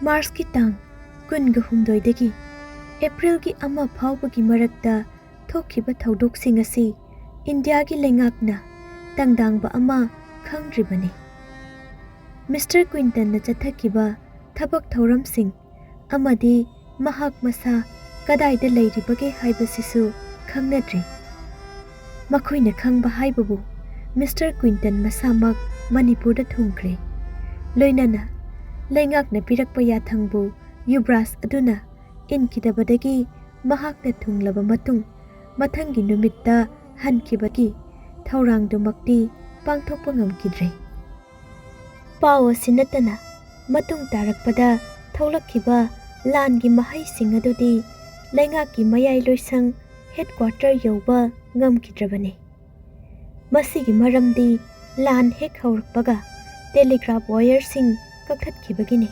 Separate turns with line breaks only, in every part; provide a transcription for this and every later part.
मार्चकी तांग 18 एप्रिलकी 1 फाउबगी मरक्ता थोखिबा थौदोकसिंग असि इंडियागी लेंगाकना तंगदांगबा अमा खंग्रिबने। Mister Quinton चथकिबा थबक थौरमसिंग अमदी महाक मसा कदाइदा लैरिबगे हाइबसिसु खंगनद्रि। मखोइना खंगबा हाइबबु मिस्टर क्विंटन मसामक मणिपुरदा थुंग्रे। लोइनाना लेंगाकना पिरकपा याथंगबु युब्रास अदुना इनकिदबदगी महाकना थुंगलबा मतुंग मथंगी नुमित्ता हनकिबगी थौरांगदुमक्ति पांगथोकपा ngamkidre। पाओ सिनतना मतुंग तारकपदा थौलक्खिबा लानगी महाइसिंग अदुदी लेंगाकी मयाइ लोइसंग हेडक्वार्टर यौबा ngamkidrबने। मसिगी मरमदी लान हेक हौरकपगा टेलीग्राफ वायरसिंग कक्थत्खिबगिने।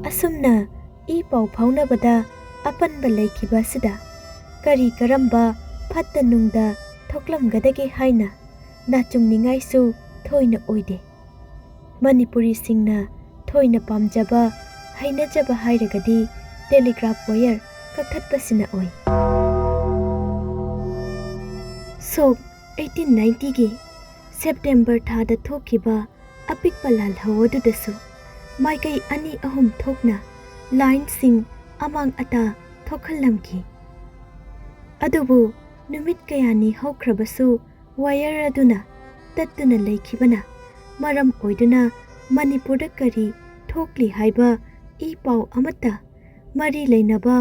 असुमना ई पाउ फाउनबदा अपनबा लैखिबा सिदा करी करम्बा फत्ता नुंगदा थोकलमगदगे हाइना नाचुंगनिंगाइसु थोइना ओइदे। मणिपुरी सिंगना थोइना पामजबा हाइनजबा हाइरगदी टेलीग्राफ वायर कक्थत्पसिना ओइ। सोक 1890 गे सेप्टेम्बर थादा थोखिबा अपिकपा लालहौ अदुदसु माइकई अनि अहुम थोकना लाइन सिंग अमांग अता थोखलमखि। अदुबु नुमित कयानी हौख्रबसु वायर अदुना तत्तुना लैखिबना मरम ओइदुना मणिपुरदा करी थोकली हाइबा ई पाउ अमता मरी लैनबा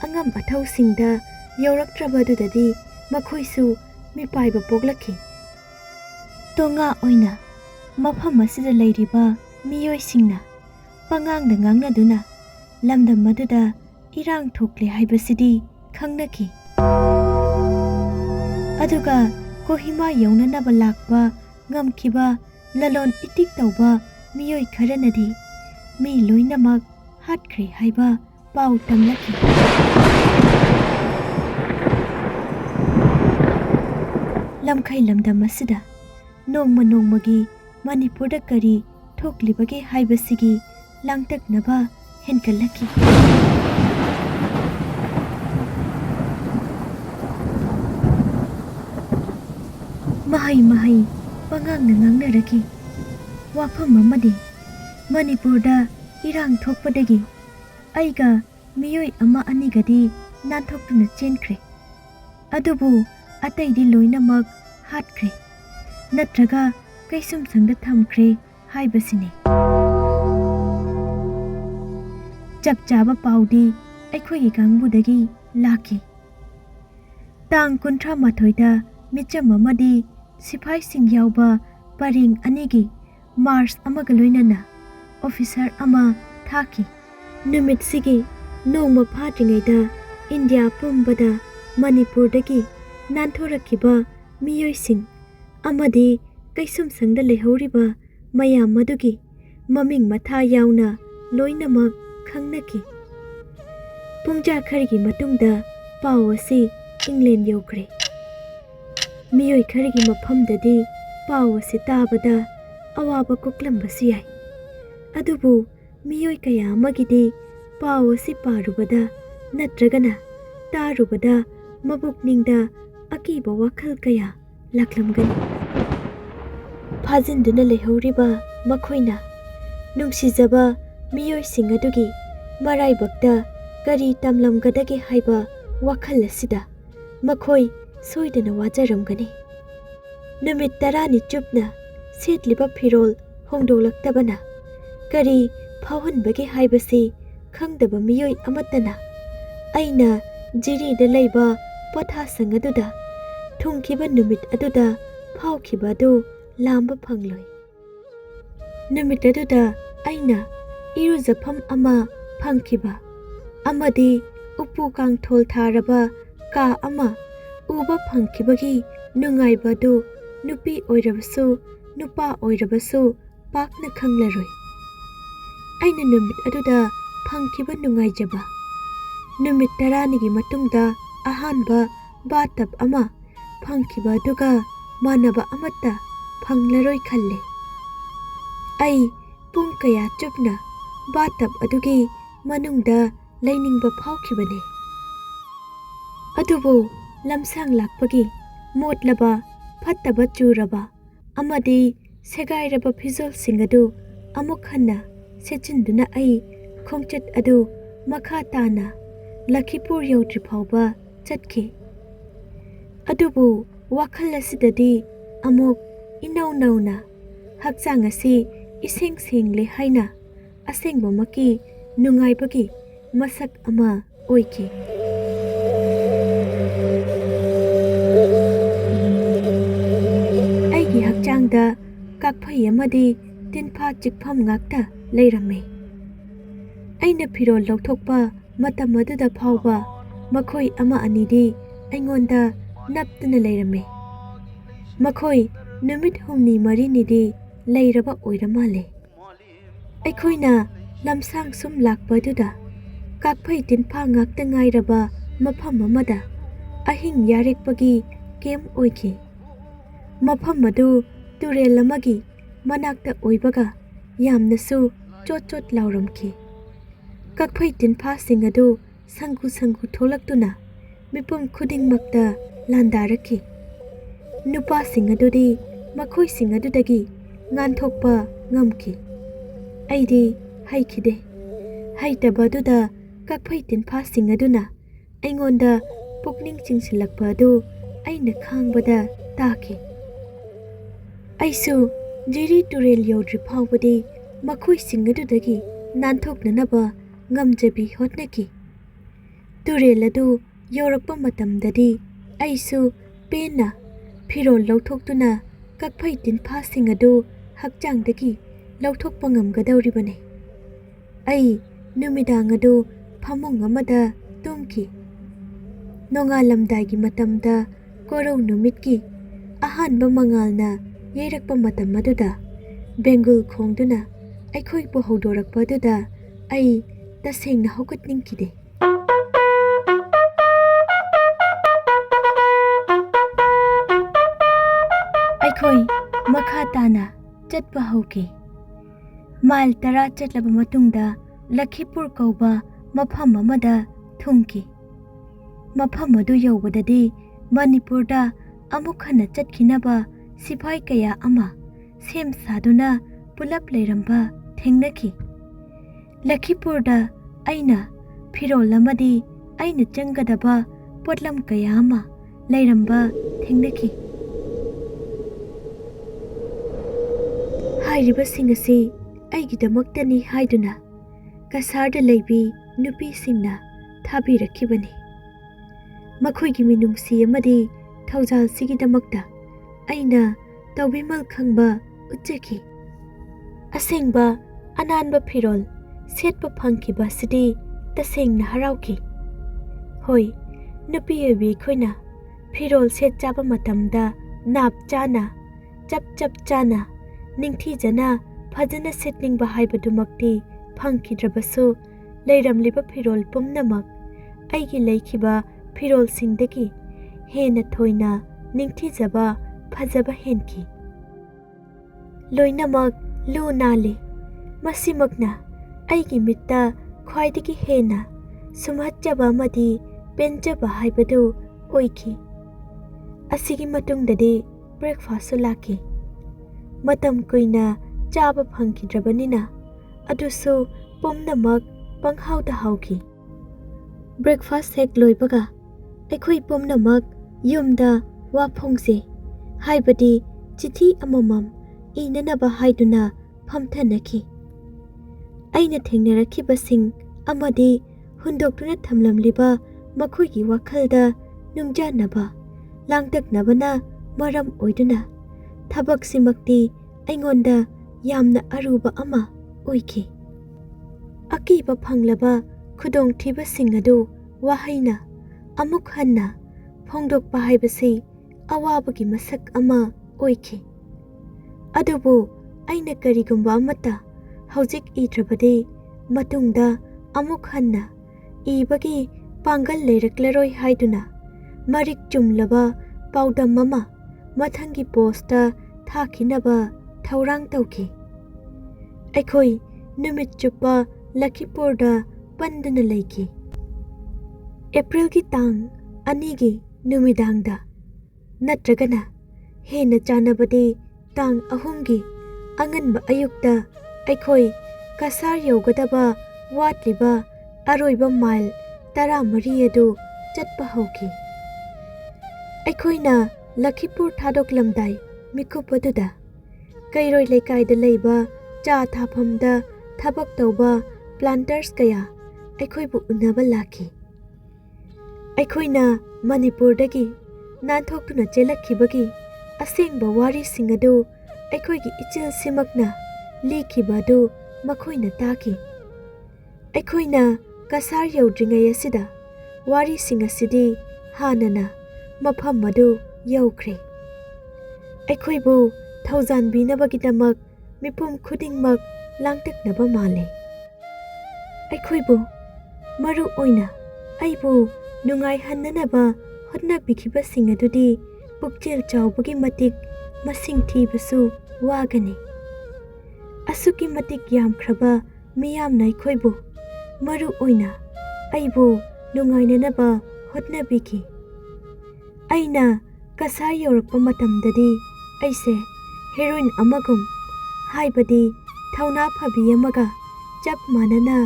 अंगाम अथौसिंगदा यौरक्त्रबदुददी मखोइसु मिपाइबा पोगलखि। तोंगा ओइना मफम असिदा लैरिबा मियोइसिंगना पंगांगदा ngangnaduna lamdam maduda irang thokle haibasidi khangnaki। aduga kohima yaunanaba lakba ngamkhiba lalon itik tauba miyoi kharanadi mi loinamak hatkre haiba pau tamlaki। lamkhai lamdam asida nongma nongmagi manipurda kari थोकलिबगे हाइबसिगी लांगतकनबा हेनकलखि। महै पंगांगना ngangnaragi वाफम अमदि मणिपुरदा इरांग थोकपदगी आइगा मियोइ अमा अनिगदी नानथोक्तुना चेनख्रे। अदुबु अतैदि लोइनमक हाटख्रे नत्रगा कैसुम संगदा थमख्रे हाइबसिने। चप चाबा पाउदी अैखोइगी कांगबुदगी लाखि। तांग 38 Mitcham अमदी सिपाही सिंग यावबा purring अनिगी मार्च अमगा लोइनाना officer अमा थाखि। नुमित सिगी नोंमा फाद्रिङैदा India पुंबदा मणिपुरदगी नानथोरक्खिबा मियोइसिंग अमदी कैसुम संगदा लेहौरिबा मयाम मदुगी ममिंग मथा यावना लोइनमक खंगनकी। पुंजा खरगी मतुंगदा पाउ असि England यौख्रे। मियोइ खरगी मफमददी पाउ असि ताबदा अवाबा कोक्लमबसु याइ। अदुबु मियोइ कया अमगिदि पाउ असि पारुबदा नत्रगना तारुबदा मबुकनिंगदा अकीबा वाखल कया लाक्लमगनि। फाजिंदुना लेहौरिबा मखोइना नुंसिजबा मियोइसिंग अदुगी मराइबक्ता करी तमलमगदगे हाइबा वाखल असिदा मखोइ सोइदना वाजरमगनि। नुमित 10 चुपना सेटलिबा फिरोल होंदोलक्तबना करी फावहनबगे हाइबसि खंगदबा मियोइ अमतना अइना जिरीदा लैबा पथासंग अदुदा थुंखिबा नुमित अदुदा फावखिबादु लांबा फंगलोइ। नुमित अदुदा अइना इरुजफम अमा फंखिबा अमदी उपु कांगथोल थारबा का अमा उबा फंखिबगी नुंगाइबदु नुपी ओइरबसु नुपा ओइरबसु पाकना खंगलरोइ। अइना नुमित अदुदा फंखिबा नुंगाइजबा नुमित 10 मतुंगदा अहानबा बातब अमा फंखिबा दुगा मानबा अमत्ता फंगलरोइ खल्ले। अई pung kaya chupna batap adugi manungda lainingba phaukhibane. Adubu lamsang lakpagi motlaba fattaba churaba amadi segairaba phizol singadu amuk hanna sechinduna ai khongchat adu makha tana Lakhipur yautri faoba chatki. Adubu wakhal asidadi amuk inau nauna hakchang asi iseng sengle haina asengba maki nungaibagi masak ama oiki. Aigi hakchangda kakphai amadi tinpha chikpham ngakta leirame. Aina phirol lauthokpa matam aduda phauba makhoi ama anidi aingonda naptuna leirame. Makhoi numit humni marinidi leiraba oiramale. Eikhoina lamsang sum lakpa duda kakphai tinpha ngakta ngairaba mafam amada ahing yarekpagi kem oiki. Mafam adu turel amagi manakta oibaga yamnasu chot lauramki. Kakphai tinpha sing adu sangu tholaktuna mipum khudingmakta landaraki. Nupa sing adudi makhoi sing adudagi nganthokpa ngamki. Aidi haikhide. Haitaba aduda kakphai tinpha sing aduna aingonda pukning chingsilakpa adu aina khangbada taki. Aisu jiri turel yaudri phawbadi makhoi sing adudagi nanthoknanaba ngamjabi hotnaki. Turel adu yaorakpa matamdadi aisu pena phirol lauthokduna kakphai tinpha sing adu hakchangdagi lauthokpa ngamgadauribane. Ai numidang adu phamung amada tumki. Nongalamdaigi matamda korau numitki ahanba mangalna yairakpa matam aduda bengul khongduna aikhoibu haudorakpa aduda ai tasengna haugatningkide. Aikhoi makha tana chatpa hauki. Mail 10 chatlaba matungda Lakhipur kauba mafam amada thungki. Mafam adu yaubadadi Manipurda amuk hana chatkhinaba sipai kaya ama sem saduna pulap leiramba thengnaki. Lakhipurda aina phirol amadi aina changadaba potlam kaya ama leiramba thengnaki. Hairibasing asi aigidamoktani haiduna kasarda leibi nupisingna thabirakhibani. Makhoigi minungsi amadi thaujal sigidamakta aina taubimal khangba utchaki. Asengba ananba phirol setpa phangkhiba sidi tasengna harauki. Hoi nupi ebi khoina phirol set chaba matamda nap chana chap chana ningthi jana phajana setningba haibadumakti phangkhidrabasu leiramliba phirol pumnamak aigi leikhiba phirol singdagi hena thoina ningthi jaba phajaba henki. Loinamak lu nale masimakna aigi mitta khwaidagi hena sumhatjaba amadi penjaba haibadu oiki. Asigi matungdadi breakfast laki. Matam kuina chaba phangkhidrabanina adusu pumnamak panghauda hauki. Breakfast hek loibaga aikhoi pumnamak yumda waphongse haibadi chithi amamam inanaba haiduna phamthanaki. Aina thengnarakibasing amadi hundoktuna thamlamliba makhoigi wakhalda nungjanaba langtaknabana maram oiduna thabak simakti aingonda yamna aruba ama oiki. Akiba phanglaba khudong thiba singadu wahaina amuk hanna phongdokpa haibasi awabagi masak ama oiki. Adubu aina karigumba amata haujik idrabade matungda amuk hanna ibagi pangal leiraklaroi haiduna marik chumlaba paudam mama mathangi posta thakinaba thaurang tauki. ꯑꯩꯈꯣꯏ ꯅꯨꯃꯤꯠ ꯆꯨꯞꯄ ꯂꯈꯤꯄꯨꯔꯗ ꯄꯟꯗꯨꯅ ꯂꯩꯈꯤ꯫ ꯑꯦꯄ꯭ꯔꯤꯜꯒꯤ ꯇꯥꯡ 2ꯒꯤ ꯅꯨꯃꯤꯗꯥꯡꯗ ꯅꯠꯇ꯭ꯔꯒꯅ ꯍꯦꯟꯅ ꯆꯥꯟꯅꯕꯗꯤ ꯇꯥꯡ 3ꯒꯤ ꯑꯉꯟꯕ ꯑꯌꯨꯛꯇ ꯑꯩꯈꯣꯏ ꯀꯁꯥꯔ ꯌꯧꯒꯗꯕ ꯋꯥꯠꯂꯤꯕ ꯑꯔꯣꯏꯕ ꯃꯥꯏꯜ 13 ꯑꯗꯨ ꯆꯠꯄ ꯍꯧꯈꯤ꯫ ꯑꯩꯈꯣꯏꯅ ꯂꯈꯤꯄꯨꯔ ꯊꯥꯗꯣꯛꯂꯝꯗꯥꯏ ꯃꯤꯀꯨꯞ ꯑꯗꯨꯗ ꯀꯩꯔꯣꯏ ꯂꯩꯀꯥꯏꯗ ꯂꯩꯕ ꯆꯥ ꯊꯥꯐꯝꯗ ꯊꯕꯛ ꯇꯧꯕ ꯄ꯭ꯂꯥꯟꯇꯔꯁ ꯀꯌꯥ ꯑꯩꯈꯣꯏꯕꯨ ꯎꯅꯕ ꯂꯥꯛꯈꯤ꯫ ꯑꯩꯈꯣꯏꯅ ꯃꯅꯤꯄꯨꯔꯗꯒꯤ ꯅꯥꯟꯊꯣꯛꯇꯨꯅ ꯆꯦꯜꯂꯛꯈꯤꯕꯒꯤ ꯑꯁꯦꯡꯕ ꯋꯥꯔꯤꯁꯤꯡ ꯑꯗꯨ ꯑꯩꯈꯣꯏꯒꯤ ꯏꯆꯤꯜꯁꯤꯃꯛꯅ ꯂꯤꯈꯤꯕ ꯑꯗꯨ ꯃꯈꯣꯏꯅ ꯇꯥꯈꯤ꯫ ꯑꯩꯈꯣꯏꯅ ꯀꯁꯥꯔ ꯌꯧꯗ꯭ꯔꯤꯉꯩ ꯑꯁꯤꯗ ꯋꯥꯔꯤꯁꯤꯡ ꯑꯁꯤꯗꯤ ꯍꯥꯟꯅꯅ ꯃꯐꯝ ꯑꯗꯨ ꯌꯧꯈ꯭ꯔꯦ꯫ ꯑꯩꯈꯣꯏꯕꯨ ꯊꯧꯖꯥꯟꯕꯤꯅꯕꯒꯤꯗꯃꯛ ꯃꯤꯄꯨꯝ ꯈꯨꯗꯤꯡꯃꯛ ꯂꯥꯡꯇꯛꯅꯕ ꯃꯥꯜꯂꯤ꯫ ꯑꯩꯈꯣꯏꯕꯨ, ꯃꯔꯨ ꯑꯣꯏꯅ ꯑꯩꯕꯨ ꯅꯨꯡꯉꯥꯏꯍꯟꯅꯅꯕ ꯍꯣꯠꯅꯕꯤꯈꯤꯕꯁꯤꯡ ꯑꯗꯨꯗꯤ ꯄꯨꯛꯆꯦꯜ ꯆꯥꯎꯕꯒꯤ ꯃꯇꯤꯛ ꯃꯁꯤꯡ ꯊꯤꯕꯁꯨ ꯋꯥꯒꯅꯤ꯫ ꯑꯁꯨꯛꯀꯤ ꯃꯇꯤꯛ ꯌꯥꯝꯈ꯭ꯔꯕ ꯃꯤꯌꯥꯝꯅ ꯑꯩꯈꯣꯏꯕꯨ, ꯃꯔꯨ ꯑꯣꯏꯅ ꯑꯩꯕꯨ ꯅꯨꯡꯉꯥꯏꯅꯅꯕ ꯍꯣꯠꯅꯕꯤꯈꯤ꯫ ꯑꯩꯅ ꯀꯁꯥꯔ ꯌꯧꯔꯛꯄ ꯃꯇꯝꯗꯗꯤ ꯑꯩꯁꯦ ꯍꯦꯔꯣꯏꯟ ꯑꯃꯒꯨꯝ, ꯍꯥꯏꯕꯗꯤ ꯊꯧꯅꯥ ꯐꯕꯤ ꯑꯃꯒ ꯆꯞ ꯃꯥꯟꯅꯅ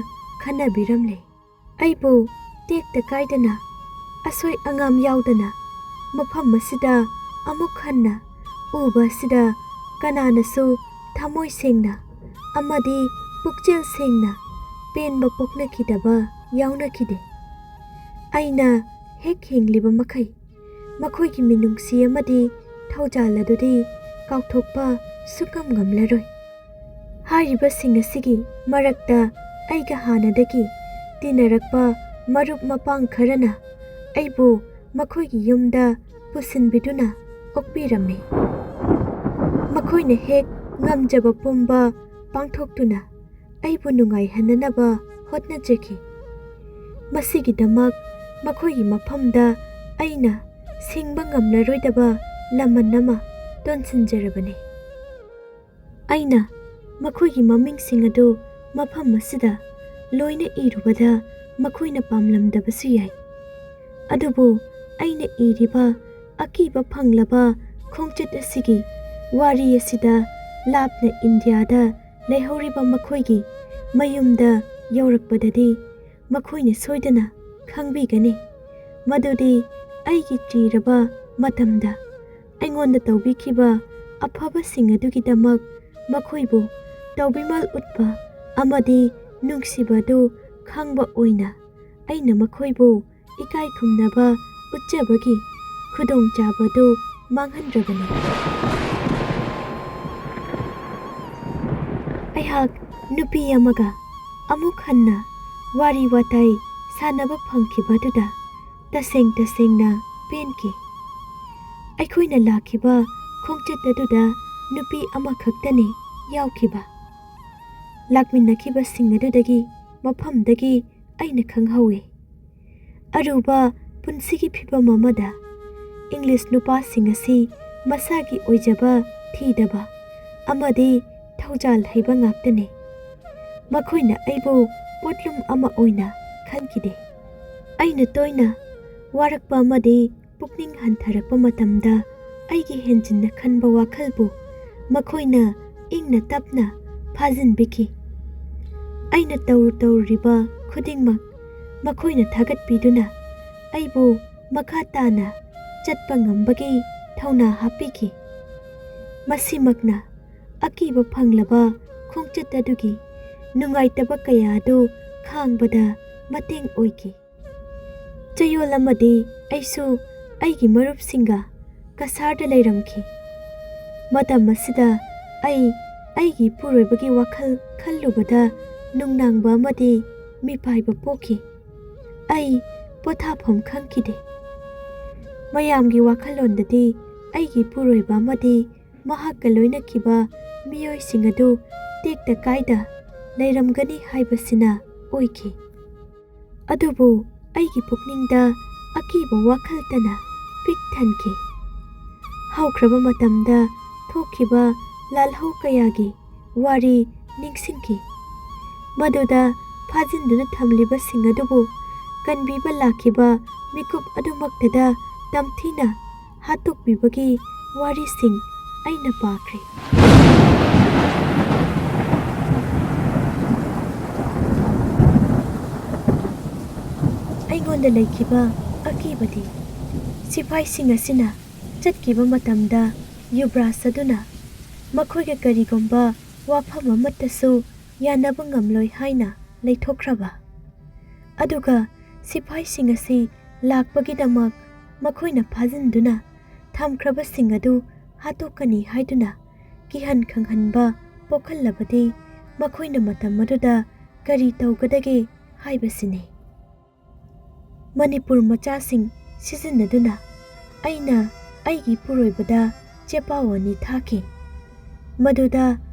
ꯈꯟꯅꯕꯤꯔꯝꯂꯦ꯫ ꯑꯩꯕꯨ ꯇꯦꯛꯇ ꯀꯥꯏꯗꯅ, ꯑꯁꯣꯏ ꯑꯉꯥꯝ ꯌꯥꯎꯗꯅ ꯃꯐꯝ ꯑꯁꯤꯗ ꯑꯃꯨꯛ ꯍꯟꯅ ꯎꯕ ꯑꯁꯤꯗ ꯀꯅꯥꯅꯁꯨ ꯊꯃꯣꯏ ꯁꯦꯡꯅ ꯑꯃꯗꯤ ꯄꯨꯛꯆꯦꯜ ꯁꯦꯡꯅ ꯄꯦꯟꯕ ꯄꯣꯛꯅꯈꯤꯗꯕ ꯌꯥꯎꯅꯈꯤꯗꯦ꯫ ꯑꯩꯅ ꯍꯦꯛ ꯍꯤꯡꯂꯤꯕ ꯃꯈꯩ ꯃꯈꯣꯏꯒꯤ ꯃꯤꯅꯨꯡꯁꯤ ꯑꯃꯗꯤ ꯊꯧꯖꯥꯜ ꯑꯗꯨꯗꯤ ꯀꯥꯎꯊꯣꯛꯄ ꯁꯨꯛꯉꯝ ꯉꯝꯂꯔꯣꯏ꯫ ꯍꯥꯏꯔꯤꯕꯁꯤꯡ ꯑꯁꯤꯒꯤ ꯃꯔꯛꯇ ꯑꯩꯒ ꯍꯥꯟꯅꯗꯒꯤ ꯇꯤꯟꯅꯔꯛꯄ ꯃꯔꯨꯞ ꯃꯄꯥꯡ ꯈꯔꯅ ꯑꯩꯕꯨ ꯃꯈꯣꯏꯒꯤ ꯌꯨꯝꯗ ꯄꯨꯁꯤꯟꯕꯤꯗꯨꯅ ꯑꯣꯛꯄꯤꯔꯝꯃꯤ꯫ ꯃꯈꯣꯏꯅ ꯍꯦꯛ ꯉꯝꯖꯕ ꯄꯨꯝꯕ ꯄꯥꯡꯊꯣꯛꯇꯨꯅ ꯑꯩꯕꯨ ꯅꯨꯡꯉꯥꯏꯍꯟꯅꯅꯕ ꯍꯣꯠꯅꯖꯈꯤ꯫ ꯃꯁꯤꯒꯤꯗꯃꯛ ꯃꯈꯣꯏꯒꯤ ꯃꯐꯝꯗ ꯑꯩꯅ ꯁꯤꯡꯕ ꯉꯝꯂꯔꯣꯏꯗꯕ ꯂꯃꯟ ꯑꯃ ꯇꯣꯟꯁꯤꯟꯖꯔꯕꯅꯤ꯫ ꯑꯩꯅ ꯃꯈꯣꯏꯒꯤ ꯃꯃꯤꯡꯁꯤꯡ ꯑꯗꯨ ꯃꯐꯝ ꯑꯁꯤꯗ ꯂꯣꯏꯅ ꯏꯔꯨꯕꯗ ꯃꯈꯣꯏꯅ ꯄꯥꯝꯂꯝꯗꯕꯁꯨ ꯌꯥꯏ꯫ ꯑꯗꯨꯕꯨ ꯑꯩꯅ ꯏꯔꯤꯕ ꯑꯀꯤꯕ ꯐꯪꯂꯕ ꯈꯣꯡꯆꯠ ꯑꯁꯤꯒꯤ ꯋꯥꯔꯤ ꯑꯁꯤꯗ ꯂꯥꯞꯅ ꯏꯟꯗꯤꯌꯥꯗ ꯂꯩꯍꯧꯔꯤꯕ ꯃꯈꯣꯏꯒꯤ ꯃꯌꯨꯝꯗ ꯌꯧꯔꯛꯄꯗꯗꯤ ꯃꯈꯣꯏꯅ ꯁꯣꯏꯗꯅ ꯈꯪꯕꯤꯒꯅꯤ ꯃꯗꯨꯗꯤ ꯑꯩꯒꯤ ꯆꯤꯔꯕ ꯃꯇꯝꯗ ꯑꯩꯉꯣꯟꯗ ꯇꯧꯕꯤꯈꯤꯕ ꯑꯐꯕꯁꯤꯡ ꯑꯗꯨꯒꯤꯗꯃꯛ ꯃꯈꯣꯏꯕꯨ ꯇꯧꯕꯤꯃꯜ ꯎꯠꯄ ꯑꯃꯗꯤ ꯅꯨꯡꯁꯤꯕ ꯑꯗꯨ ꯈꯪꯕ ꯑꯣꯏꯅ ꯑꯩꯅ ꯃꯈꯣꯏꯕꯨ ꯏꯀꯥꯏ ꯈꯨꯝꯅꯕ ꯎꯠꯆꯕꯒꯤ ꯈꯨꯗꯣꯡꯆꯥꯕ ꯑꯗꯨ ꯃꯥꯡꯍꯟꯗ꯭ꯔꯕꯅꯤ꯫ ꯑꯩꯍꯥꯛ ꯅꯨꯄꯤ ꯑꯃꯒ ꯑꯃꯨꯛ ꯍꯟꯅ ꯋꯥꯔꯤ ꯋꯥꯇꯥꯏ ꯁꯥꯟꯅꯕ ꯐꯪꯈꯤꯕ ꯑꯗꯨꯗ ꯇꯁꯦꯡꯅ ꯄꯦꯟꯈꯤ꯫ ꯑꯩꯈꯣꯏꯅ ꯂꯥꯛꯈꯤꯕ ꯈꯣꯡꯆꯠ ꯑꯗꯨꯗ ꯅꯨꯄꯤ ꯑꯃꯈꯛꯇꯅꯤ ꯌꯥꯎꯈꯤꯕ꯫ ꯂꯥꯛꯃꯤꯟꯅꯈꯤꯕꯁꯤꯡ ꯑꯗꯨꯗꯒꯤ ꯃꯐꯝꯗꯒꯤ ꯑꯩꯅ ꯈꯪꯍꯧꯏ ꯑꯔꯨꯕ ꯄꯨꯟꯁꯤꯒꯤ ꯐꯤꯚꯝ ꯑꯃꯗ ꯏꯪꯂꯤꯁ ꯅꯨꯄꯥꯁꯤꯡ ꯑꯁꯤ ꯃꯁꯥꯒꯤ ꯑꯣꯏꯖꯕ ꯊꯤꯗꯕ ꯑꯃꯗꯤ ꯊꯧꯖꯥꯜ ꯍꯩꯕ ꯉꯥꯛꯇꯅꯤ꯫ ꯃꯈꯣꯏꯅ ꯑꯩꯕꯨ ꯄꯣꯠꯂꯨꯝ ꯑꯃ ꯑꯣꯏꯅ ꯈꯟꯈꯤꯗꯦ꯫ ꯑꯩꯅ ꯇꯣꯏꯅ ꯋꯥꯔꯛꯄ ꯑꯃꯗꯤ ꯄꯨꯛꯅꯤꯡ ꯍꯟꯊꯔꯛꯄ ꯃꯇꯝꯗ ꯑꯩꯒꯤ ꯍꯦꯟꯖꯤꯟꯅ ꯈꯟꯕ ꯋꯥꯈꯜꯕꯨ ꯃꯈꯣꯏꯅ ꯏꯪꯅ ꯇꯞꯅ ꯐꯥꯖꯤꯟꯕꯤꯈꯤ꯫ ꯑꯩꯅ ꯇꯧꯔꯨꯔꯤꯕ ꯈꯨꯗꯤꯡꯃꯛ ꯃꯈꯣꯏꯅ ꯊꯥꯒꯠꯄꯤꯗꯨꯅ ꯑꯩꯕꯨ ꯃꯈꯥ ꯇꯥꯅ ꯆꯠꯄ ꯉꯝꯕꯒꯤ ꯊꯧꯅꯥ ꯍꯥꯞꯄꯤꯈꯤ꯫ ꯃꯁꯤꯃꯛꯅ ꯑꯀꯤꯕ ꯐꯪꯂꯕ ꯈꯣꯡꯆꯠ ꯑꯗꯨꯒꯤ ꯅꯨꯡꯉꯥꯏꯇꯕ ꯀꯌꯥ ꯑꯗꯨ ꯈꯥꯡꯕꯗ ꯃꯇꯦꯡ ꯑꯣꯏꯈꯤ꯫ ꯆꯌꯣꯜ ꯑꯃꯗꯤ ꯑꯩꯁꯨ ꯑꯩꯒꯤ ꯃꯔꯨꯞꯁꯤꯡꯒ ꯀꯁꯥꯔꯗ ꯂꯩꯔꯝꯈꯤ꯫ ꯃꯇꯝ ꯑꯁꯤꯗ ꯑꯩꯒꯤ ꯏꯄꯨꯔꯣꯏꯕꯒꯤ ꯋꯥꯈꯜ ꯈꯜꯂꯨꯕꯗ ꯅꯨꯡꯅꯥꯡꯕ ꯑꯃꯗꯤ ꯃꯤꯄꯥꯏꯕ ꯄꯣꯛꯈꯤ꯫ ꯑꯩ ꯄꯣꯊꯥꯐꯝ ꯈꯪꯈꯤꯗꯦ꯫ ꯃꯌꯥꯝꯒꯤ ꯋꯥꯈꯜꯂꯣꯟꯗꯗꯤ ꯑꯩꯒꯤ ꯏꯄꯨꯔꯣꯏꯕ ꯑꯃꯗꯤ ꯃꯍꯥꯛꯀ ꯂꯣꯏꯅꯈꯤꯕ ꯃꯤꯑꯣꯏꯁꯤꯡ ꯑꯗꯨ ꯇꯦꯛꯇ ꯀꯥꯏꯗ ꯂꯩꯔꯝꯒꯅꯤ ꯍꯥꯏꯕꯁꯤꯅ ꯑꯣꯏꯈꯤ꯫ ꯑꯗꯨꯕꯨ ꯑꯩꯒꯤ ꯄꯨꯛꯅꯤꯡꯗ ꯑꯀꯤꯕ ꯋꯥꯈꯜꯇꯅ ꯄꯤꯛ ꯊꯟꯈꯤ꯫ ꯍꯧꯈ꯭ꯔꯕ ꯃꯇꯝꯗ ꯊꯣꯛꯈꯤꯕ ꯂꯥꯜꯍꯧ ꯀꯌꯥꯒꯤ ꯋꯥꯔꯤ ꯅꯤꯡꯁꯤꯡꯈꯤ꯫ ꯃꯗꯨꯗ ꯐꯥꯖꯤꯟꯗꯨꯅ ꯊꯝꯂꯤꯕꯁꯤꯡ ꯑꯗꯨꯕꯨ ꯀꯟꯕꯤꯕ ꯂꯥꯛꯈꯤꯕ ꯃꯤꯀꯨꯞ ꯑꯗꯨꯃꯛꯇꯗ ꯇꯝꯊꯤꯅ ꯍꯥꯠꯇꯣꯛꯄꯤꯕꯒꯤ ꯋꯥꯔꯤꯁꯤꯡ ꯑꯩꯅ ꯄꯥꯈ꯭ꯔꯦ꯫ ꯑꯩꯉꯣꯟꯗ ꯂꯩꯈꯤꯕ ꯑꯀꯤꯕꯗꯤ ꯁꯤꯐꯥꯏꯁꯤꯡ ꯑꯁꯤꯅ ꯆꯠꯈꯤꯕ ꯃꯇꯝꯗ ꯌꯨꯕ꯭ꯔꯥꯖ ꯑꯗꯨꯅ ꯃꯈꯣꯏꯒ ꯀꯔꯤꯒꯨꯝꯕ ꯋꯥꯐꯝ ꯑꯃꯠꯇꯁꯨ ꯌꯥꯅꯕ ꯉꯝꯂꯣꯏ ꯍꯥꯏꯅ ꯂꯩꯊꯣꯛꯈ꯭ꯔꯕ, ꯑꯗꯨꯒ ꯁꯤꯐꯥꯏꯁꯤꯡ ꯑꯁꯤ ꯂꯥꯛꯄꯒꯤꯗꯃꯛ ꯃꯈꯣꯏꯅ ꯐꯥꯖꯤꯟꯗꯨꯅ ꯊꯝꯈ꯭ꯔꯕꯁꯤꯡ ꯑꯗꯨ ꯍꯥꯠꯇꯣꯛꯀꯅꯤ ꯍꯥꯏꯗꯨꯅ ꯀꯤꯍꯟ ꯈꯪꯍꯟꯕ ꯄꯣꯛꯍꯜꯂꯕꯗꯤ ꯃꯈꯣꯏꯅ ꯃꯇꯝ ꯑꯗꯨꯗ ꯀꯔꯤ ꯇꯧꯒꯗꯒꯦ ꯍꯥꯏꯕꯁꯤꯅꯤ꯫ ꯃꯅꯤꯄꯨꯔ ꯃꯆꯥꯁꯤꯡ ꯁꯤꯖꯤꯟꯅꯗꯨꯅ ꯑꯩꯅ ꯑꯩꯒꯤ ꯏꯄꯨꯔꯣꯏꯕꯗ ꯆꯦꯄꯥꯎ 2 ꯊꯥꯈꯤ꯫ ꯃꯗꯨꯗ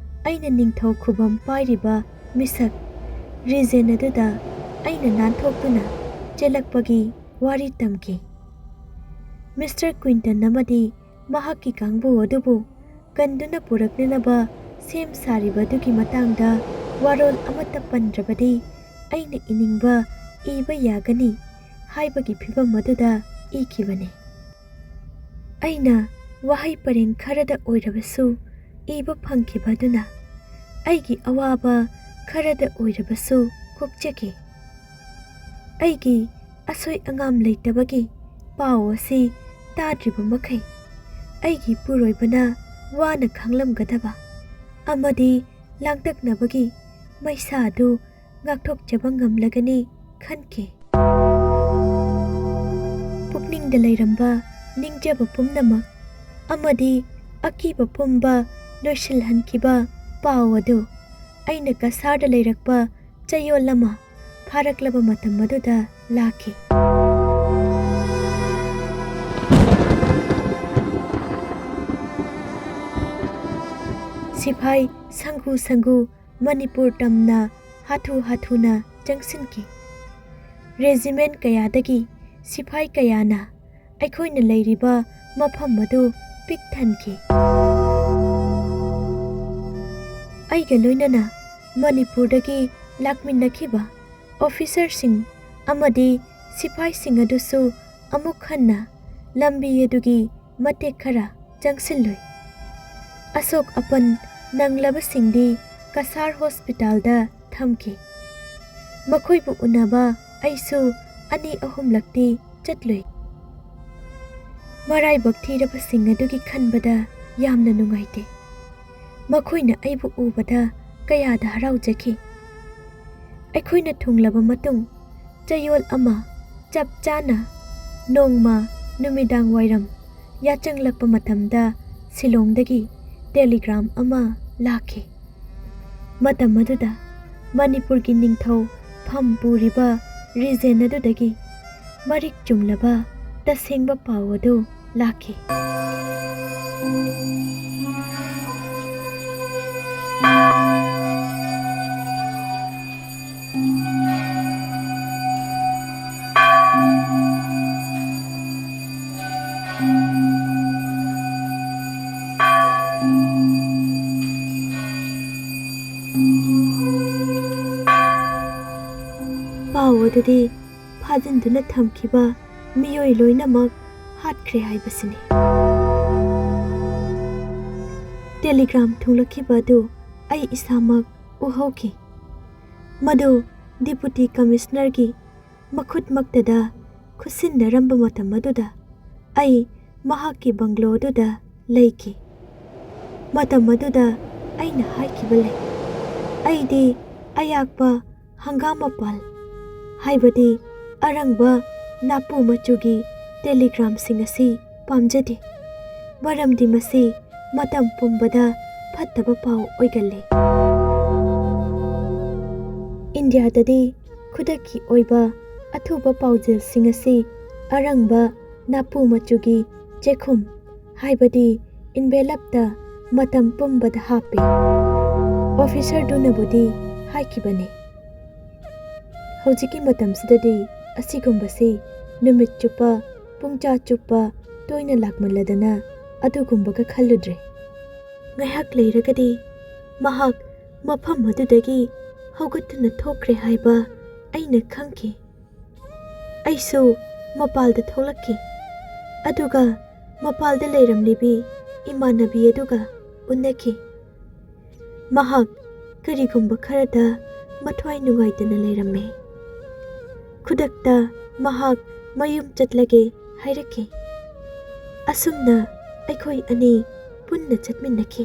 ꯑꯩꯅ ꯅꯤꯡꯊꯧ ꯈꯨꯕꯝ ꯄꯥꯏꯔꯤꯕ ꯃꯤꯁꯛ ꯔꯤꯖꯦꯟ ꯑꯗꯨꯗ ꯑꯩꯅ ꯅꯥꯟꯊꯣꯛꯇꯨꯅ ꯆꯦꯜꯂꯛꯄꯒꯤ ꯋꯥꯔꯤ ꯇꯝꯈꯤ꯫ ꯃꯤꯁꯇꯔ ꯀ꯭ꯋꯤꯟꯇꯟ ꯑꯃꯗꯤ ꯃꯍꯥꯛꯀꯤ ꯀꯥꯡꯕꯨ ꯑꯗꯨꯕꯨ ꯀꯟꯗꯨꯅ ꯄꯨꯔꯛꯅꯅꯕ ꯁꯦꯝ ꯁꯥꯔꯤꯕꯗꯨꯒꯤ ꯃꯇꯥꯡꯗ ꯋꯥꯔꯣꯜ ꯑꯃꯠꯇ ꯄꯟꯗ꯭ꯔꯕꯗꯤ ꯑꯩꯅ ꯏꯅꯤꯡꯕ ꯏꯕ ꯌꯥꯒꯅꯤ ꯍꯥꯏꯕꯒꯤ ꯐꯤꯚꯝ ꯑꯗꯨꯗ ꯏꯈꯤꯕꯅꯤ꯫ ꯑꯩꯅ ꯋꯥꯍꯩ ꯄꯔꯦꯡ ꯈꯔꯗ ꯑꯣꯏꯔꯕꯁꯨ ꯏꯕ ꯐꯪꯈꯤꯕ ꯑꯗꯨꯅ ꯑꯩꯒꯤ ꯑꯋꯥꯕ ꯈꯔꯗ ꯑꯣꯏꯔꯕꯁꯨ ꯀꯣꯛꯆꯈꯤ꯫ ꯑꯩꯒꯤ ꯑꯁꯣꯏ ꯑꯉꯥꯝ ꯂꯩꯇꯕꯒꯤ ꯄꯥꯎ ꯑꯁꯤ ꯇꯥꯗ꯭ꯔꯤꯕ ꯃꯈꯩ ꯑꯩꯒꯤ ꯏꯄꯨꯔꯣꯏꯕꯅ ꯋꯥꯅ ꯈꯥꯡꯂꯝꯒꯗꯕ ꯑꯃꯗꯤ ꯂꯥꯡꯇꯛꯅꯕꯒꯤ ꯃꯩꯁꯥ ꯑꯗꯨ ꯉꯥꯛꯊꯣꯛꯆꯕ ꯉꯝꯂꯒꯅꯤ ꯈꯟꯈꯤ꯫ ꯄꯨꯛꯅꯤꯡꯗ ꯂꯩꯔꯝꯕ ꯅꯤꯡꯖꯕ ꯄꯨꯝꯅꯃꯛ ꯑꯃꯗꯤ ꯑꯀꯤꯕ ꯄꯨꯝꯕ ꯂꯣꯏꯁꯤꯜꯍꯟꯈꯤꯕ ꯄꯥꯎ ꯑꯗꯨ ꯑꯩꯅ ꯀꯁꯥꯔꯗ ꯂꯩꯔꯛꯄ ꯆꯌꯣꯜ ꯑꯃ ꯐꯥꯔꯛꯂꯕ ꯃꯇꯝ ꯑꯗꯨꯗ ꯂꯥꯛꯈꯤ꯫ ꯁꯤꯐꯥꯏ ꯁꯪꯒꯨ ꯁꯪꯒꯨ ꯃꯅꯤꯄꯨꯔ ꯇꯝꯅ ꯍꯥꯊꯨ-ꯍꯥꯊꯨꯅ ꯆꯪꯁꯤꯟꯈꯤ꯫ ꯔꯦꯖꯤꯃꯦꯟꯠ ꯀꯌꯥꯗꯒꯤ ꯁꯤꯐꯥꯏ ꯀꯌꯥꯅ ꯑꯩꯈꯣꯏꯅ ꯂꯩꯔꯤꯕ ꯃꯐꯝ ꯑꯗꯨ ꯄꯤꯛ ꯊꯟꯈꯤ꯫ ꯑꯩꯒ ꯂꯣꯏꯅꯅ ꯃꯅꯤꯄꯨꯔꯗꯒꯤ ꯂꯥꯛꯃꯤꯟꯅꯈꯤꯕ ꯑꯣꯐꯤꯁꯔꯁꯤꯡ ꯑꯃꯗꯤ ꯁꯤꯐꯥꯏꯁꯤꯡ ꯑꯗꯨꯁꯨ ꯑꯃꯨꯛ ꯍꯟꯅ ꯂꯝꯕꯤ ꯑꯗꯨꯒꯤ ꯃꯇꯦꯛ ꯈꯔ ꯆꯪꯁꯤꯜꯂꯨꯏ꯫ ꯑꯁꯣꯛ ꯑꯄꯟ ꯅꯪꯂꯕꯁꯤꯡꯗꯤ ꯀꯁꯥꯔ ꯍꯣꯁꯄꯤꯇꯥꯜꯗ ꯊꯝꯈꯤ꯫ ꯃꯈꯣꯏꯕꯨ ꯎꯅꯕ ꯑꯩꯁꯨ 2-3ꯂꯛꯇꯤ ꯆꯠꯂꯨꯏ꯫ ꯃꯔꯥꯏꯕꯛ ꯊꯤꯔꯕꯁꯤꯡ ꯑꯗꯨꯒꯤ ꯈꯟꯕꯗ ꯌꯥꯝꯅ ꯅꯨꯡꯉꯥꯏꯇꯦ꯫ ꯃꯈꯣꯏꯅ ꯑꯩꯕꯨ ꯎꯕꯗ ꯀꯌꯥꯗ ꯍꯔꯥꯎꯖꯈꯤ꯫ ꯑꯩꯈꯣꯏꯅ ꯊꯨꯡꯂꯕ ꯃꯇꯨꯡ ꯆꯌꯣꯜ ꯑꯃ ꯆꯞ ꯆꯥꯅ ꯅꯣꯡꯃ ꯅꯨꯃꯤꯗꯥꯡꯋꯥꯏꯔꯝ ꯌꯥꯆꯪꯂꯛꯄ ꯃꯇꯝꯗ ꯁꯤꯂꯣꯡꯗꯒꯤ ꯇꯦꯂꯤꯒ꯭ꯔꯥꯝ ꯑꯃ ꯂꯥꯛꯈꯤ꯫ ꯃꯇꯝ ꯑꯗꯨꯗ ꯃꯅꯤꯄꯨꯔꯒꯤ ꯅꯤꯡꯊꯧ ꯐꯝ ꯄꯨꯔꯤꯕ ꯔꯤꯖꯦꯟ ꯑꯗꯨꯗꯒꯤ ꯃꯔꯤꯛ ꯆꯨꯝꯂꯕ ꯇꯁꯦꯡꯕ ꯄꯥꯎ ꯑꯗꯨ ꯂꯥꯛꯈꯤ꯫ ꯄꯥꯎ ꯑꯗꯨꯗꯤ ꯐꯥꯖꯤꯟꯗꯨꯅ ꯊꯝꯈꯤꯕ ꯃꯤꯑꯣꯏ ꯂꯣꯏꯅꯃꯛ ꯍꯥꯠꯈ꯭ꯔꯦ ꯍꯥꯏꯕꯁꯤꯅꯤ꯫ ꯇꯦꯂꯤꯒ꯭ꯔꯥꯝ ꯊꯨꯡꯂꯛꯈꯤꯕ ꯑꯗꯨ ꯑꯩ ꯏꯁꯥꯃꯛ ꯎꯍꯧꯈꯤ꯫ ꯃꯗꯨ ꯗꯤꯄꯨꯇꯤ ꯀꯃꯤꯁꯅꯔꯒꯤ ꯃꯈꯨꯠꯃꯛꯇꯗ ꯈꯨꯠꯁꯤꯟꯅꯔꯝꯕ ꯃꯇꯝ ꯑꯗꯨꯗ ꯑꯩ ꯃꯍꯥꯛꯀꯤ ꯕꯪꯒ꯭ꯂꯣ ꯑꯗꯨꯗ ꯂꯩꯈꯤ꯫ ꯃꯇꯝ ꯑꯗꯨꯗ ꯑꯩꯅ ꯍꯥꯏꯈꯤꯕ ꯂꯩ꯫ ꯑꯩꯗꯤ ꯑꯌꯥꯛꯄ ꯍꯪꯒꯥꯝ ꯃꯄꯥꯜ ꯍꯥꯏꯕꯗꯤ ꯑꯔꯪꯕ ꯅꯥꯄꯨ ꯃꯆꯨꯒꯤ ꯇꯦꯂꯤꯒ꯭ꯔꯥꯝꯁꯤꯡ ꯑꯁꯤ ꯄꯥꯝꯖꯗꯦ, ꯃꯔꯝꯗꯤ ꯃꯁꯤ ꯃꯇꯝ ꯄꯨꯝꯕꯗ ꯐꯠꯇꯕ ꯄꯥꯎ ꯑꯣꯏꯒꯜꯂꯤ꯫ ꯏꯟꯗꯤꯌꯥꯗꯗꯤ ꯈꯨꯗꯛꯀꯤ ꯑꯣꯏꯕ ꯑꯊꯨꯕ ꯄꯥꯎꯖꯦꯜꯁꯤꯡ ꯑꯁꯤ ꯑꯔꯪꯕ ꯅꯥꯄꯨ ꯃꯆꯨꯒꯤ ꯆꯦꯈꯨꯝ ꯍꯥꯏꯕꯗꯤ ꯏꯟꯚꯦꯂꯞꯇ ꯃꯇꯝ ꯄꯨꯝꯕꯗ ꯍꯥꯞꯄꯤ꯫ ꯑꯣꯐꯤꯁꯔꯗꯨꯅꯕꯨꯗꯤ ꯍꯥꯏꯈꯤꯕꯅꯤ꯫ ꯍꯧꯖꯤꯛꯀꯤ ꯃꯇꯝꯁꯤꯗꯗꯤ ꯑꯁꯤꯒꯨꯝꯕꯁꯤ ꯅꯨꯃꯤꯠ ꯆꯨꯞꯄ ꯄꯨꯡꯆꯥ ꯆꯨꯞꯄ ꯇꯣꯏꯅ ꯂꯥꯛꯃꯜꯂꯗꯅ ꯑꯗꯨꯒꯨꯝꯕꯒ ꯈꯜꯂꯨꯗ꯭ꯔꯦ꯫ ꯉꯥꯏꯍꯥꯛ ꯂꯩꯔꯒꯗꯤ ꯃꯍꯥꯛ ꯃꯐꯝ ꯑꯗꯨꯗꯒꯤ ꯍꯧꯒꯠꯇꯨꯅ ꯊꯣꯛꯈ꯭ꯔꯦ ꯍꯥꯏꯕ ꯑꯩꯅ ꯈꯪꯈꯤ꯫ ꯑꯩꯁꯨ ꯃꯄꯥꯜꯗ ꯊꯣꯛꯂꯛꯈꯤ, ꯑꯗꯨꯒ ꯃꯄꯥꯜꯗ ꯂꯩꯔꯝꯂꯤꯕꯤ ꯏꯃꯥꯟꯅꯕꯤ ꯑꯗꯨꯒ ꯎꯅꯈꯤ꯫ ꯃꯍꯥꯛ ꯀꯔꯤꯒꯨꯝꯕ ꯈꯔꯗ ꯃꯊ꯭ꯋꯥꯏ ꯅꯨꯡꯉꯥꯏꯇꯅ ꯂꯩꯔꯝꯃꯦ꯫ ꯈꯨꯗꯛꯇ ꯃꯍꯥꯛ ꯃꯌꯨꯝ ꯆꯠꯂꯒꯦ ꯍꯥꯏꯔꯛꯈꯤ꯫ ꯑꯁꯨꯝꯅ ꯑꯩꯈꯣꯏ ꯑꯅꯤ ꯄꯨꯟꯅ ꯆꯠꯃꯤꯟꯅꯈꯤ꯫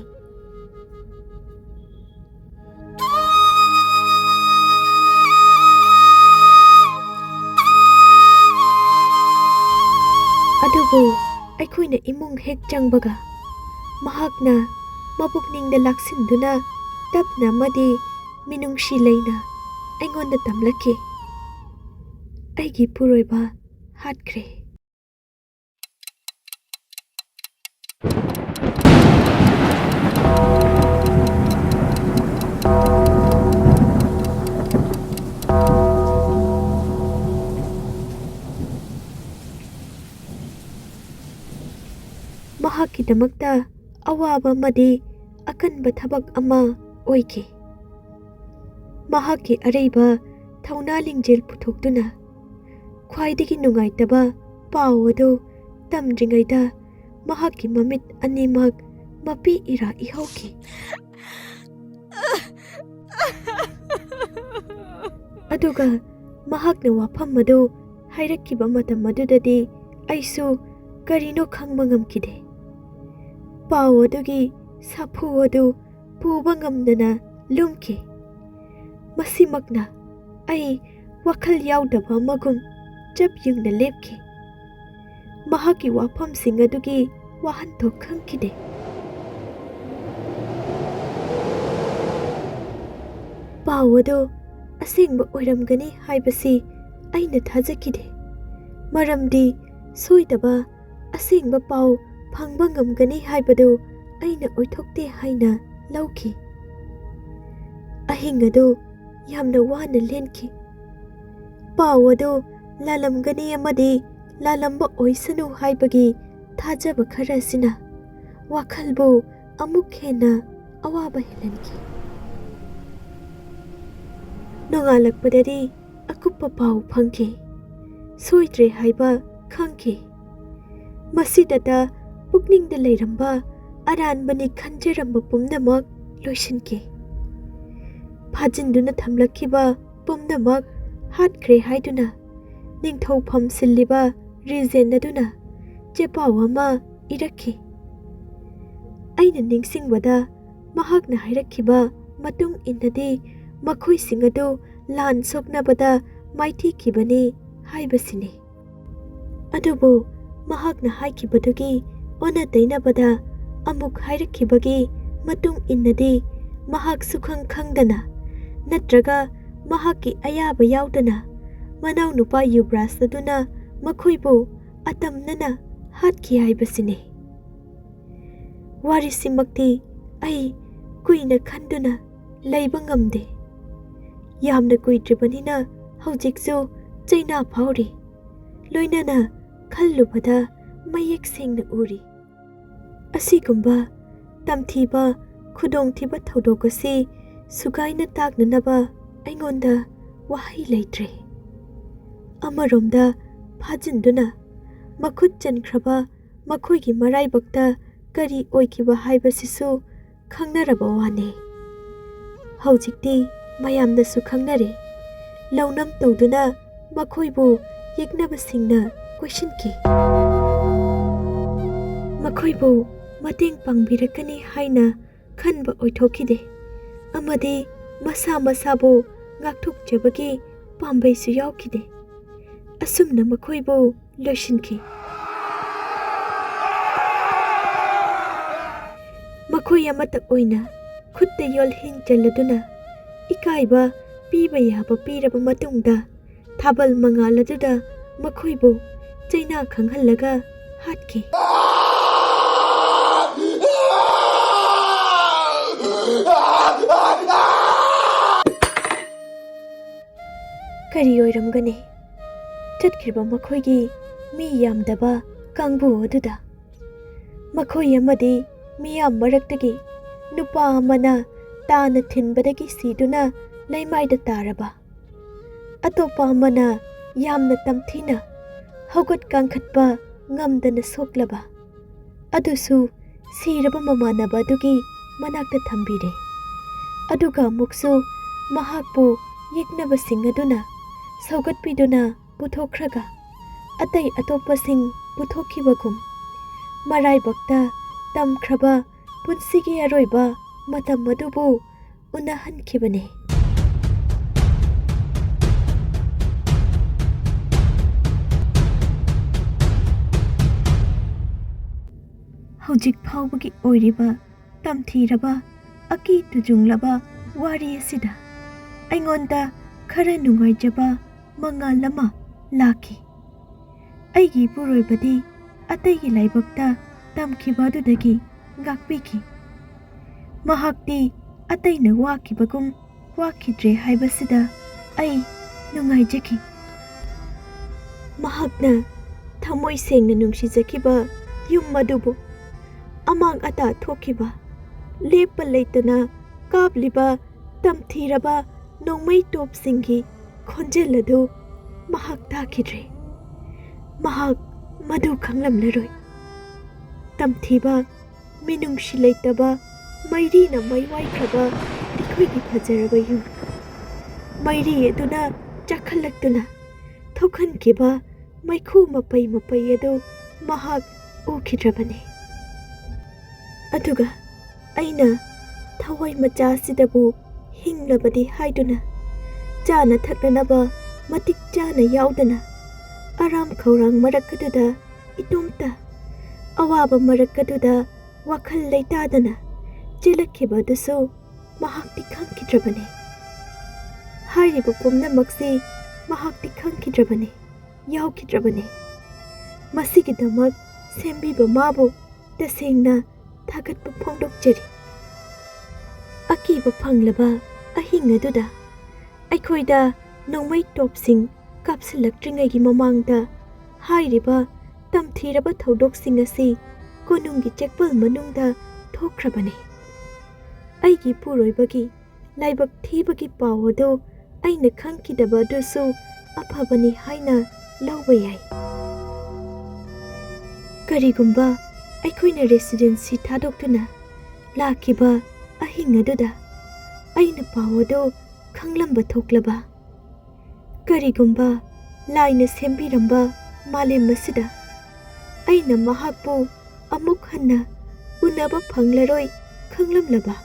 ꯑꯗꯨꯕꯨ ꯑꯩꯈꯣꯏꯅ ꯏꯃꯨꯡ ꯍꯦꯛ ꯆꯪꯕꯒ ꯃꯍꯥꯛꯅ ꯃꯄꯨꯛꯅꯤꯡꯗ ꯂꯥꯛꯁꯤꯟꯗꯨꯅ ꯇꯞꯅ ꯑꯃꯗꯤ ꯃꯤꯅꯨꯡꯁꯤ ꯂꯩꯅ ꯑꯩꯉꯣꯟꯗ ꯇꯝꯂꯛꯈꯤ꯫ ꯑꯩꯒꯤ ꯏꯄꯨꯔꯣꯏꯕ ꯍꯥꯠꯈ꯭ꯔꯦ꯫ ꯃꯍꯥꯛꯀꯤꯗꯃꯛꯇ ꯑꯋꯥꯕ ꯑꯃꯗꯤ ꯑꯀꯟꯕ ꯊꯕꯛ ꯑꯃ ꯑꯣꯏꯈꯤ꯫ ꯃꯍꯥꯛꯀꯤ ꯑꯔꯩꯕ ꯊꯧꯅꯥ ꯂꯤꯡꯖꯦꯜ ꯄꯨꯊꯣꯛꯇꯨꯅ ꯈ꯭ꯋꯥꯏꯗꯒꯤ ꯅꯨꯡꯉꯥꯏꯇꯕ ꯄꯥꯎ ꯑꯗꯨ ꯇꯝꯗ꯭ꯔꯤꯉꯩꯗ ꯃꯍꯥꯛꯀꯤ ꯃꯃꯤꯠ ꯑꯅꯤꯃꯛ ꯃꯄꯤ ꯏꯔꯥ ꯏꯍꯧꯈꯤ꯫ ꯑꯗꯨꯒ ꯃꯍꯥꯛꯅ ꯋꯥꯐꯝ ꯑꯗꯨ ꯍꯥꯏꯔꯛꯈꯤꯕ ꯃꯇꯝ ꯑꯗꯨꯗꯗꯤ ꯑꯩꯁꯨ ꯀꯔꯤꯅꯣ ꯈꯪꯕ ꯉꯝꯈꯤꯗꯦ꯫ ꯄꯥꯎ ꯑꯗꯨꯒꯤ ꯁꯥꯐꯨ ꯑꯗꯨ ꯄꯨꯕ ꯉꯝꯗꯅ ꯂꯨꯝꯈꯤ꯫ ꯃꯁꯤꯃꯛꯅ ꯑꯩ ꯋꯥꯈꯜ ꯌꯥꯎꯗꯕ ꯑꯃꯒꯨꯝ ꯆꯞ ꯌꯨꯡꯅ ꯂꯦꯞꯈꯤ꯫ ꯃꯍꯥꯛꯀꯤ ꯋꯥꯐꯝꯁꯤꯡ ꯑꯗꯨꯒꯤ ꯋꯥꯍꯟꯊꯣꯛ ꯈꯪꯈꯤꯗꯦ꯫ ꯄꯥꯎ ꯑꯗꯨ ꯑꯁꯦꯡꯕ ꯑꯣꯏꯔꯝꯒꯅꯤ ꯍꯥꯏꯕꯁꯤ ꯑꯩꯅ ꯊꯥꯖꯈꯤꯗꯦ, ꯃꯔꯝꯗꯤ ꯁꯣꯏꯗꯕ ꯑꯁꯦꯡꯕ ꯄꯥꯎ ꯐꯪꯕ ꯉꯝꯒꯅꯤ ꯍꯥꯏꯕꯗꯨ ꯑꯩꯅ ꯑꯣꯏꯊꯣꯛꯇꯦ ꯍꯥꯏꯅ ꯂꯧꯈꯤ꯫ ꯑꯍꯤꯡ ꯑꯗꯨ ꯌꯥꯝꯅ ꯋꯥꯅ ꯂꯦꯟꯈꯤ꯫ ꯄꯥꯎ ꯑꯗꯨ ꯂꯥꯜꯂꯝꯒꯅꯤ ꯑꯃꯗꯤ ꯂꯥꯜꯂꯝꯕ ꯑꯣꯏꯁꯅꯨ ꯍꯥꯏꯕꯒꯤ ꯊꯥꯖꯕ ꯈꯔ ꯑꯁꯤꯅ ꯋꯥꯈꯜꯕꯨ ꯑꯃꯨꯛ ꯍꯦꯟꯅ ꯑꯋꯥꯕ ꯍꯦꯜꯍꯟꯈꯤ꯫ ꯅꯣꯡꯉꯥꯜꯂꯛꯄꯗꯗꯤ ꯑꯀꯨꯞꯄ ꯄꯥꯎ ꯐꯪꯈꯤ꯫ ꯁꯣꯏꯗ꯭ꯔꯦ ꯍꯥꯏꯕ ꯈꯪꯈꯤ꯫ ꯃꯁꯤꯗꯇ ꯄꯨꯛꯅꯤꯡꯗ ꯂꯩꯔꯝꯕ ꯑꯔꯥꯟꯕꯅꯤ ꯈꯟꯖꯔꯝꯕ ꯄꯨꯝꯅꯃꯛ ꯂꯣꯏꯁꯤꯟꯈꯤ꯫ ꯐꯥꯖꯤꯟꯗꯨꯅ ꯊꯝꯂꯛꯈꯤꯕ ꯄꯨꯝꯅꯃꯛ ꯍꯥꯠꯈ꯭ꯔꯦ ꯍꯥꯏꯗꯨꯅ ꯅꯤꯡꯊꯧꯐꯝ ꯁꯤꯜꯂꯤꯕ ꯔꯤꯖꯦꯟ ꯑꯗꯨꯅ ꯆꯦꯄꯥꯎ ꯑꯃ ꯏꯔꯛꯈꯤ꯫ ꯑꯩꯅ ꯅꯤꯡꯁꯤꯡꯕꯗ ꯃꯍꯥꯛꯅ ꯍꯥꯏꯔꯛꯈꯤꯕ ꯃꯇꯨꯡ ꯏꯟꯅꯗꯤ ꯃꯈꯣꯏꯁꯤꯡ ꯑꯗꯨ ꯂꯥꯟ ꯁꯣꯛꯅꯕꯗ ꯃꯥꯏꯊꯤꯈꯤꯕꯅꯤ ꯍꯥꯏꯕꯁꯤꯅꯤ꯫ ꯑꯗꯨꯕꯨ ꯃꯍꯥꯛꯅ ꯍꯥꯏꯈꯤꯕꯗꯨꯒꯤ ꯑꯣꯟꯅ ꯇꯩꯅꯕꯗ ꯑꯃꯨꯛ ꯍꯥꯏꯔꯛꯈꯤꯕꯒꯤ ꯃꯇꯨꯡ ꯏꯟꯅꯗꯤ ꯃꯍꯥꯛ ꯁꯨꯈꯪ ꯈꯪꯗꯅ ꯅꯠꯇ꯭ꯔꯒ ꯃꯍꯥꯛꯀꯤ ꯑꯌꯥꯕ ꯌꯥꯎꯗꯅ ꯃꯅꯥꯎꯅꯨꯄꯥ ꯌꯨꯕ꯭ꯔꯥꯖ ꯑꯗꯨꯅ ꯃꯈꯣꯏꯕꯨ ꯑꯇꯝꯅꯅ ꯍꯥꯠꯈꯤ ꯍꯥꯏꯕꯁꯤꯅꯤ꯫ ꯋꯥꯔꯤꯁꯤꯃꯛꯇꯤ ꯑꯩ ꯀꯨꯏꯅ ꯈꯟꯗꯨꯅ ꯂꯩꯕ ꯉꯝꯗꯦ꯫ ꯌꯥꯝꯅ ꯀꯨꯏꯗ꯭ꯔꯤꯕꯅꯤꯅ ꯍꯧꯖꯤꯛꯁꯨ ꯆꯩꯅꯥ ꯐꯥꯎꯔꯤ, ꯂꯣꯏꯅꯅ ꯈꯜꯂꯨꯕꯗ ꯃꯌꯦꯛ ꯁꯦꯡꯅ ꯎꯔꯤ꯫ ꯑꯁꯤꯒꯨꯝꯕ ꯇꯝꯊꯤꯕ ꯈꯨꯗꯣꯡꯊꯤꯕ ꯊꯧꯗꯣꯛ ꯑꯁꯤ ꯁꯨꯒꯥꯏꯅ ꯇꯥꯛꯅꯅꯕ ꯑꯩꯉꯣꯟꯗ ꯋꯥꯍꯩ ꯂꯩꯇ꯭ꯔꯦ꯫ ꯑꯃꯔꯣꯝꯗ ꯐꯥꯖꯤꯟꯗꯨꯅ ꯃꯈꯨꯠ ꯆꯟꯈ꯭ꯔꯕ ꯃꯈꯣꯏꯒꯤ ꯃꯔꯥꯏꯕꯛꯇ ꯀꯔꯤ ꯑꯣꯏꯈꯤꯕ ꯍꯥꯏꯕꯁꯤꯁꯨ ꯈꯪꯅꯔꯕ ꯋꯥꯅꯤ꯫ ꯍꯧꯖꯤꯛꯇꯤ ꯃꯌꯥꯝꯅꯁꯨ ꯈꯪꯅꯔꯦ꯫ ꯂꯧꯅꯝ ꯇꯧꯗꯨꯅ ꯃꯈꯣꯏꯕꯨ ꯌꯦꯛꯅꯕꯁꯤꯡꯅ ꯀꯣꯏꯁꯤꯟꯈꯤ꯫ ꯃꯈꯣꯏꯕꯨ ꯃꯇꯦꯡ ꯄꯥꯡꯕꯤꯔꯛꯀꯅꯤ ꯍꯥꯏꯅ ꯈꯟꯕ ꯑꯣꯏꯊꯣꯛꯈꯤꯗꯦ, ꯑꯃꯗꯤ ꯃꯁꯥ ꯃꯁꯥꯕꯨ ꯉꯥꯛꯊꯣꯛꯆꯕꯒꯤ ꯄꯥꯝꯕꯩꯁꯨ ꯌꯥꯎꯈꯤꯗꯦ꯫ ꯑꯁꯨꯝꯅ ꯃꯈꯣꯏꯕꯨ ꯂꯣꯏꯁꯤꯟꯈꯤ꯫ ꯃꯈꯣꯏ ꯑꯃꯠꯇ ꯑꯣꯏꯅ ꯈꯨꯠꯇ ꯌꯣꯜꯍꯤꯡ ꯆꯜꯂꯗꯨꯅ ꯏꯀꯥꯏꯕ ꯄꯤꯕ ꯌꯥꯕ ꯄꯤꯔꯕ ꯃꯇꯨꯡꯗ ꯊꯥꯕꯜ ꯃꯉꯥꯜ ꯑꯗꯨꯗ ꯃꯈꯣꯏꯕꯨ ꯆꯩꯅꯥ ꯈꯪꯍꯜꯂꯒ ꯍꯥꯠꯈꯤ꯫ ꯀꯔꯤ ꯑꯣꯏꯔꯝꯒꯅꯤ ꯆꯠꯈ꯭ꯔꯤꯕ ꯃꯈꯣꯏꯒꯤ ꯃꯤ ꯌꯥꯝꯗꯕ ꯀꯥꯡꯕꯨ ꯑꯗꯨꯗ? ꯃꯈꯣꯏ ꯑꯃꯗꯤ ꯃꯤꯌꯥꯝ ꯃꯔꯛꯇꯒꯤ ꯅꯨꯄꯥ ꯑꯃꯅ ताना थिनबदगी सीदुना लैमाइदा तारबा अतोपा अमना यामना तमथीना हौगत कांखतबा ngamdana soklaba adusu siraba mamanaba adugi manakta thambire aduga muksu mahakpu yeknaba sing aduna saugatpiduna puthokraga atai atopasing puthokibagum maraibakta tamkhraba punsigi aroiba matam adubu unahankibane हौजिक फाउबगी ओइरिबा तमथीरबा अकी तुजुंगलबा वारी असिदा अइंगोंदा खरा नुंगाइजबा मंगाल अमा लाखि अइगी इपुरोइबदी अतैगी लाइबक्ता तमखिबादुदगी गाक्पिखि महाक्ति अतैना वाखिबगुम वाखिद्रे हाइबसिदा अइ नुंगाइजखि महाक्ना थमोइ सेंगना नुंसिजखिबा युम मदुबु अमांग अता थोखिबा लेप लेतना काबलिबा तमथीरबा नोंमै टोपसिंगी खोंजेलदु महाक ताखिद्रे महाक मधु खंगलमलरोय तमथीबा मिनुंगसि लेतबा मैरीना मैवाइख्रबा इखोइगी फजरबा युम मैरी अदुना चखलक्तुना थोखनकिबा मैखु मपै मपै अदु महाक उखिद्रबने अदुगा अइना थवai macha sidabu hinglabadi haiduna chana thaknanaba matik chana yaudana aram khaurang marakaduda itomta awaba marakaduda wakhal leitadana chilakhiba dusu mahakti khangkidrabane hairiba pumna maksi mahakti khangkidrabane yaukhidrabane masigidamak sembiba mabu tasengna थागतपा फोंदोकचरी अकीबा फंगलबा अहिंग अदुदा अइखोइदा नोंमै टोपसिंग कापसिलक्ट्रिंगैगी ममांगदा हाइरिबा तमथीरबा थौदोकसिंग असि कोनुंगी चेकपल मनुंगदा थोख्रबने अइगी पुरोइबगी लाइबक थीबगी पावदो अइना खंगकिदबा दुसु अफबनी हाइना लौबा याइ करिगुंबा अइखोइना residency थादोक्तुना लाखिबा अहिंग अदुदा अइना पावदो खंगलंबा थोक्लबा करिगुंबा लाइना सेंबिरंबा मालेम मसिदा अइना महाकपु अमुक हन्ना उनबा फंगलरोय खंगलमलबा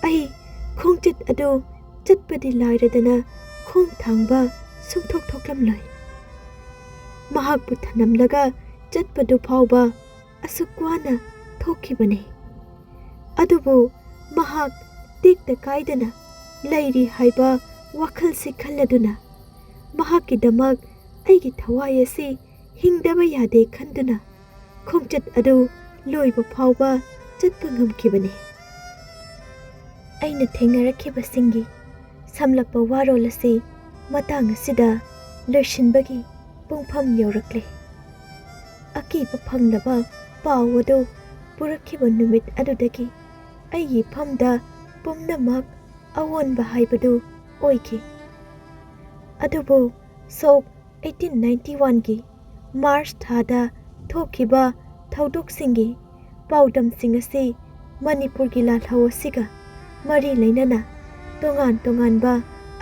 अइ खोंगचित अदो चटपदि लाइरदना खोंग थांबा सुंथोक थोक्लमलय महाकपु थनमलगा चटपदु फावबा असुक्वाना थोखिबने अदुबु महाक टेक्ता काइदना Larry हाइबा वखल से खल्लदुना महाकी दमक अइगी थवाई असि हिंगदबा यादे खंदुना खोंगचत अदु लोइबा फावबा चटपा ngमखिबने अइना थेंगरखिबसिंगी समलपा वारोल असि मतांग असिदा लोइसिनबगी पुंगफम यौरक्ले अकीबा फंगलबा पावदो पुरखिबा नुमित अदुदगी अइगी फमदा पुमनमक अवोनबा हाइबदु ओइखि अदुबु सोक 1891 की मार्च थादा थोखिबा थौदोकसिंगी पाउदमसिंग असि मणिपुरगी लालहौ असिगा मरी लैनना तोंगान तोंगानबा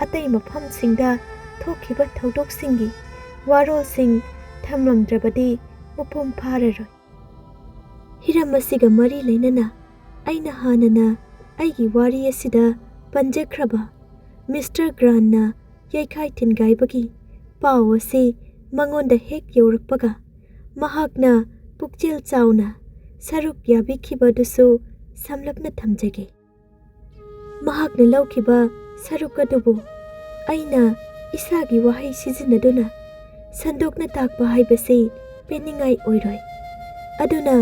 अतै मफमसिंगदा थोखिबा थौदोकसिंगी वारोलसिंग थमरमद्रबदी मपुम फाररोय हिरम असिगा मरी लैनना अइना हानना अइगी वारी असिदा पंजख्रबा मिस्टर ग्रांडना यैखाइ थिनगाइबगी पाव असि मंगोंदा हेक यौरकपगा महाकना पुकचेल चाउना सरुक याबिखिबदुसु समलपना थमजगे महाकना लौखिबा सरुक अदुबु अइना इसागी वाहै सिजिनदुना संदोकना ताकबा हाइबसे पेनिंगाइ ओइरोय अदुना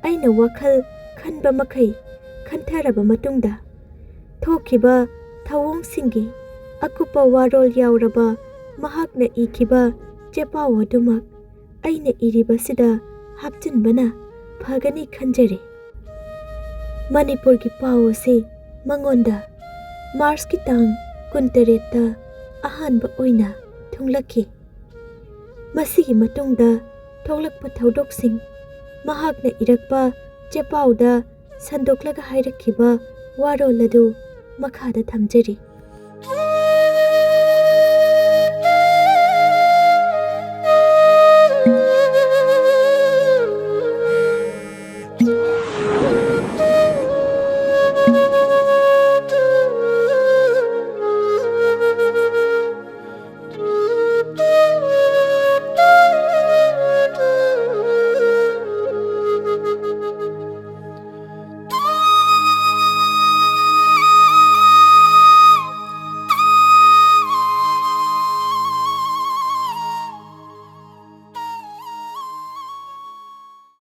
अइना वखल खनबा मखै खंथरबा मतुंगदा थोखिबा थवोंगसिंगी अकुपा वारोल यावरबा महाकना इखिबा चेपाव अदुमक अइना इरिबसिदा हापचिनबना फगनी खंजरे मणिपुर की पाव से ꯃꯉꯣꯟꯗ ꯃꯥꯔꯆꯀꯤ ꯇꯥꯡ 23ꯇ ꯑꯍꯥꯟꯕ ꯑꯣꯏꯅ ꯊꯨꯡꯂꯛꯈꯤ꯫ ꯃꯁꯤꯒꯤ ꯃꯇꯨꯡꯗ ꯊꯣꯛꯂꯛꯄ ꯊꯧꯗꯣꯛꯁꯤꯡ ꯃꯍꯥꯛꯅ ꯏꯔꯛꯄ ꯆꯦꯄꯥꯎꯗ ꯁꯟꯗꯣꯛꯂꯒ ꯍꯥꯏꯔꯛꯈꯤꯕ ꯋꯥꯔꯣꯜ ꯑꯗꯨ ꯃꯈꯥꯗ ꯊꯝꯖꯔꯤ꯫